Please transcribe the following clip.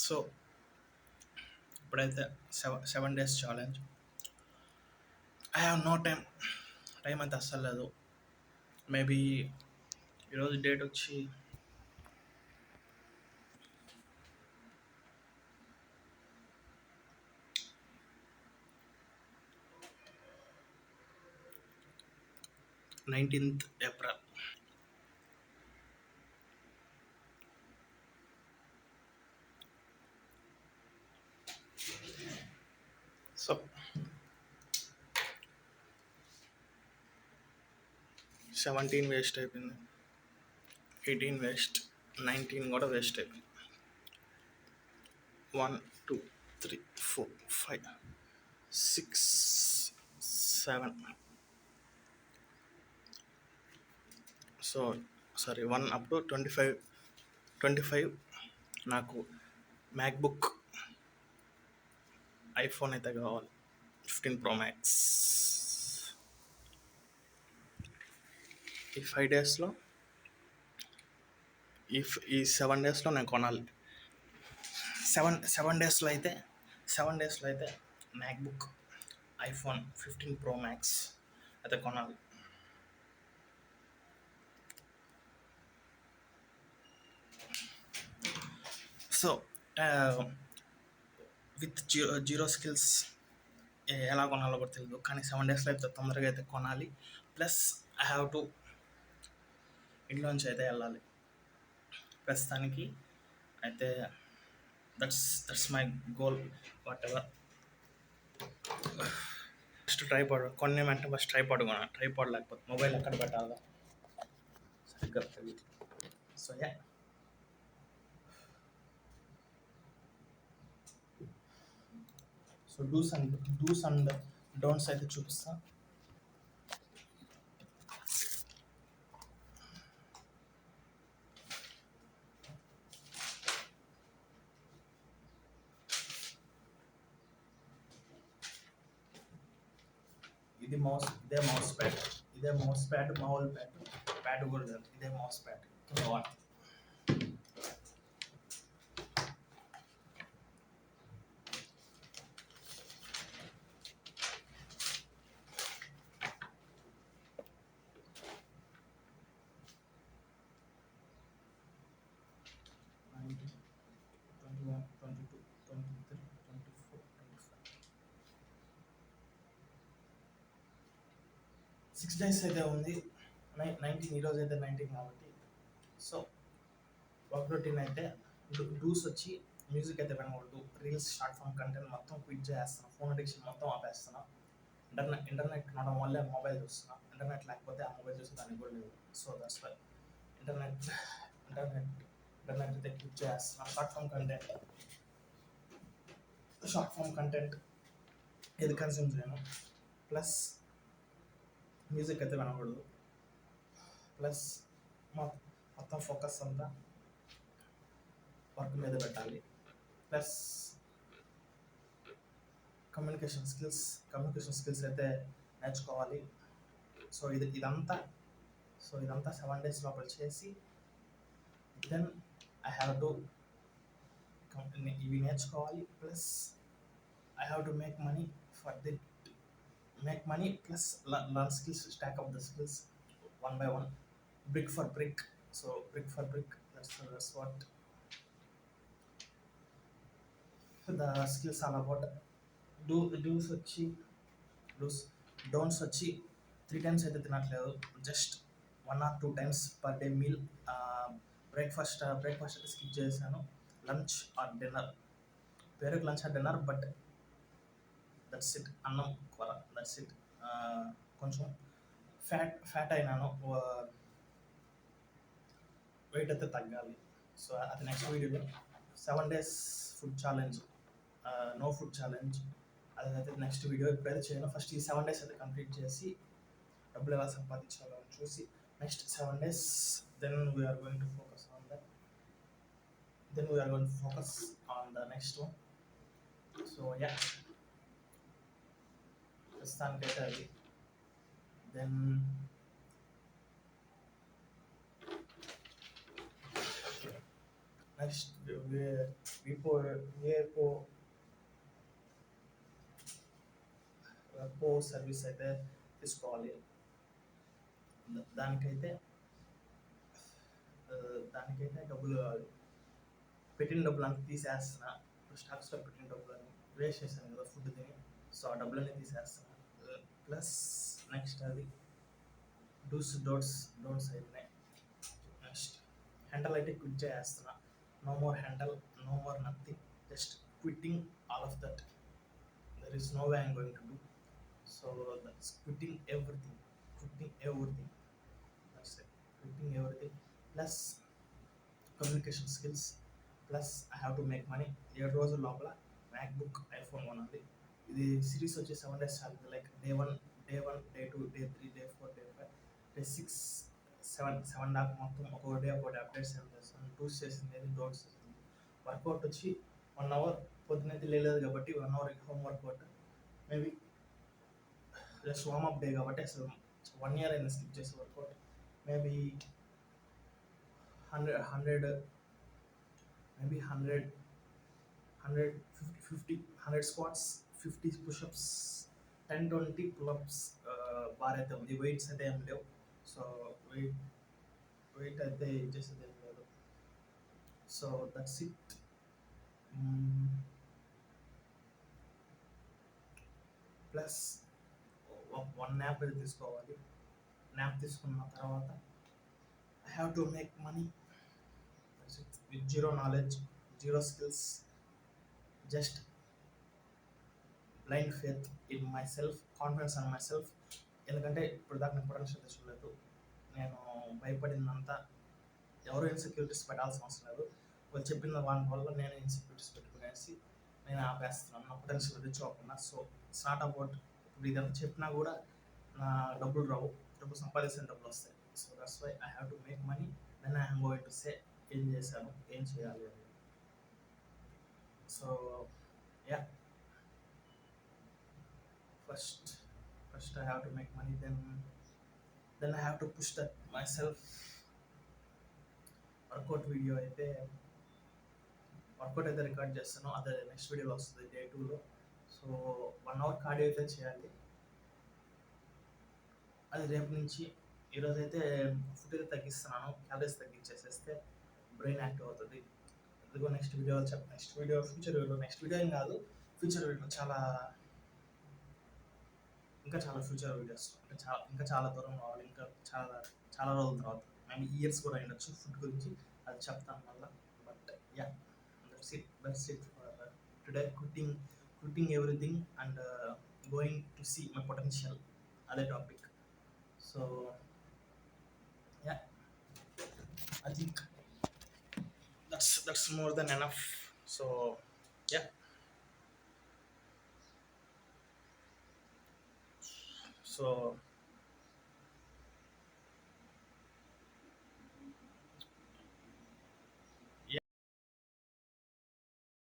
So ఇప్పుడైతే 7 days challenge. I have no time. Time అంత అస్సలు లేదు. మేబీ ఈరోజు డేట్ వచ్చి 19th April. సో 17 వేస్ట్ అయిపోయింది, 18 వేస్ట్, 19 కూడా వేస్ట్ అయిపోయింది. 1 2 3 4 5 6 7. సో సారీ 1 అప్ టు 25 నాకు మ్యాక్బుక్ ఐఫోన్ అయితే కావాలి, 15 Pro Max. ఈ 5 డేస్లో ఈ 7 డేస్లో నేను కొనాలి. సెవెన్ డేస్లో అయితే మ్యాక్బుక్ ఐఫోన్ 15 Pro Max అయితే కొనాలి. సో విత్ జీరో స్కిల్స్ ఎలా కొనాలో కూడా తెలియదు, కానీ 7 డేస్లో అయితే తొందరగా అయితే కొనాలి. ప్లస్ ఐ హ్యావ్ టు ఇంట్లోంచి అయితే వెళ్ళాలి. ప్రస్తుతానికి అయితే that's my goal. Whatever. First tripod కొన్ని వెంటనే ఫస్ట్ ట్రైపాడ్ కొనాలి. ట్రైపాడ్ లేకపోతే మొబైల్ ఎక్కడ పెట్టాలి సరిగ్గా తెలియదు. So yeah, so dos and don'ts అయితే చూపిస్తా. ఇదే మౌస్ ప్యాడ్ మామూలు ప్యాడ్ కూడా లేదు. ఇదే మౌస్ ప్యాడ్. సిక్స్ డేస్ అయితే ఉంది. 19 ఈరోజు అయితే 19 కాబట్టి. సో వర్క్ రొటీన్ అయితే డూస్ వచ్చి మ్యూజిక్ అయితే వినకూడదు. రీల్స్, షార్ట్ ఫామ్ కంటెంట్ మొత్తం క్విట్ చేస్తాను. ఫోన్ అడిక్షన్ మొత్తం ఆపేస్తున్నా. ఇంటర్నెట్ ఉండడం వల్లే మొబైల్ చూస్తున్నా. ఇంటర్నెట్ లేకపోతే ఆ మొబైల్ చూస్తే దానికి కూడా లేదు. సో దట్స్ వై ఇంటర్నెట్ అయితే క్విట్ చేస్తున్నా. షార్ట్ ఫామ్ కంటెంట్ ఏది కన్స్యూమ్ చేయను. ప్లస్ మ్యూజిక్ అయితే వినకూడదు. ప్లస్ మొత్తం ఫోకస్ అంతా వర్క్ మీద పెట్టాలి. ప్లస్ కమ్యూనికేషన్ స్కిల్స్ అయితే నేర్చుకోవాలి. సో ఇదంతా 7 డేస్ లోపల చేసి దెన్ ఐ హ్యావ్ టు ఇవి నేర్చుకోవాలి. Plus I have to make money plus learn skills, stock up the skills one by one, brick for brick. So brick for brick, that's what the skills are about. Don'ts వచ్చి 3 times అయితే తినట్లేదు. Just 1 or 2 times per day meal. Breakfast అయితే skip చేశాను. Lunch or dinner, పేరుకి lunch or dinner, but that's it. అన్నం కూర, that's it. కొంచెం fat అయినాను. వెయిట్ అయితే తగ్గాలి. సో అది నెక్స్ట్ వీడియోలో. 7 days food challenge, no food challenge, అదైతే నెక్స్ట్ వీడియో. ఇప్పుడైతే చేయను. ఫస్ట్ ఈ 7 days అయితే కంప్లీట్ చేసి డబ్బులు ఎలా సంపాదించాలో చూసి next 7 days then we're going to focus on the next one. So yeah, ప్రస్తుతానికైతే అది. దెన్ నెక్స్ట్ విపో వేపో వెపో సర్వీస్ అయితే తీసుకోవాలి. దానికైతే దానికైతే డబ్బులు పెట్టిన డబ్బులు అంతా తీసేస్తున్నా. స్టాక్స్లో పెట్టిన డబ్బులని వేస్ట్ చేశాను కదా ఫుడ్ తిని, సో ఆ డబ్బులన్నీ తీసేస్తున్నా. ప్లస్ నెక్స్ట్ అది డోంట్స్ అయిపోయినాయి. నెక్స్ట్ హ్యాండల్ అయితే క్విట్ చేస్తున్నా. No more handle, no more nothing, just quitting all of that. There is no way I'm going to do. So that's quitting everything. That's it. Quitting everything. Plus communication skills, plus I have to make money. 7 రోజుల లోపల MacBook iPhone కొనాలి. ఇది series వచ్చి 7 days చాలు. Like day 1, day 2, day 3, day 4, day 5, day 6, 7 దాకా మొత్తం ఒక్కొక్క day updates ఏం చేస్తాను. టూస్ చేసింది ఏది, డోంట్స్ చేసింది. వర్కౌట్ వచ్చి 1 hour పొద్దునైతే లేదు కాబట్టి 1 hour home workout. Maybe just warm up day కాబట్టి అసలు 1 year అయినా స్కిప్ చేసే workout. Maybe 100 maybe 100 150 100 squats, 50 push-ups, 10-20 pull-ups. Bar అయితే ఉంది. వెయిట్స్ అయితే ఏం లేవు. సో వెయిట్ అయితే చేసేది ఏం లేదు. So that's it. Plus 1 nap అయితే తీసుకోవాలి. న్యాప్ తీసుకున్న తర్వాత I have to make money with zero knowledge, zero skills, just blind faith in myself, confidence on my self. ఎందుకంటే ఇప్పుడు దాకా నేను పొటెన్షియల్ తెచ్చుకోలేదు. నేను భయపడిందంతా ఎవరు ఇన్సెక్యూరిటీస్ పెట్టాల్సిన అవసరం లేదు. వాళ్ళు చెప్పిన వాటి వల్ల నేను ఇన్సెక్యూరిటీస్ పెట్టుకునేసి నేను ఆపేస్తున్నాను నా పొటెన్షియల్ తెచ్చుకోకుండా. సో ఇట్స్ నాట్ అబౌట్ ఇప్పుడు ఇదంతా చెప్పినా కూడా నా డబ్బులు రావు. డబ్బులు సంపాదించిన డబ్బులు వస్తాయి. So that's why I have to make money. Then I am going to say ఏం చేశాను, ఏం చేయాలి అని. So yeah, first I have to make money, then I have to push that myself. Workout అయితే record చేస్తాను. అదే next వీడియోలో వస్తుంది, డే 2లో. సో 1 hour కార్డియో అయితే చేయాలి. అది రేపు నుంచి. ఈరోజైతే ఫుడ్ అయితే తగ్గిస్తున్నాను. క్యాలరీస్ తగ్గించేసేస్తే బ్రెయిన్ యాక్టివ్ అవుతుంది. ఇదిగో నెక్స్ట్ వీడియో ఫ్యూచర్ వీడియో ఏం కాదు, ఫ్యూచర్ వీడియో ఇంకా చాలా ఫ్యూచర్ వీడియోస్ ఇంకా చాలా దూరం రావాలి. ఇంకా చాలా రోజుల తర్వాత, మేబీ ఇయర్స్ కూడా అయ్యొచ్చు. ఫుడ్ గురించి అది చెప్తాను మళ్ళీ. But yeah, that's it for today. Quitting everything and going to see my potential, అదే topic. So yeah, I think that's more than enough. So yeah, so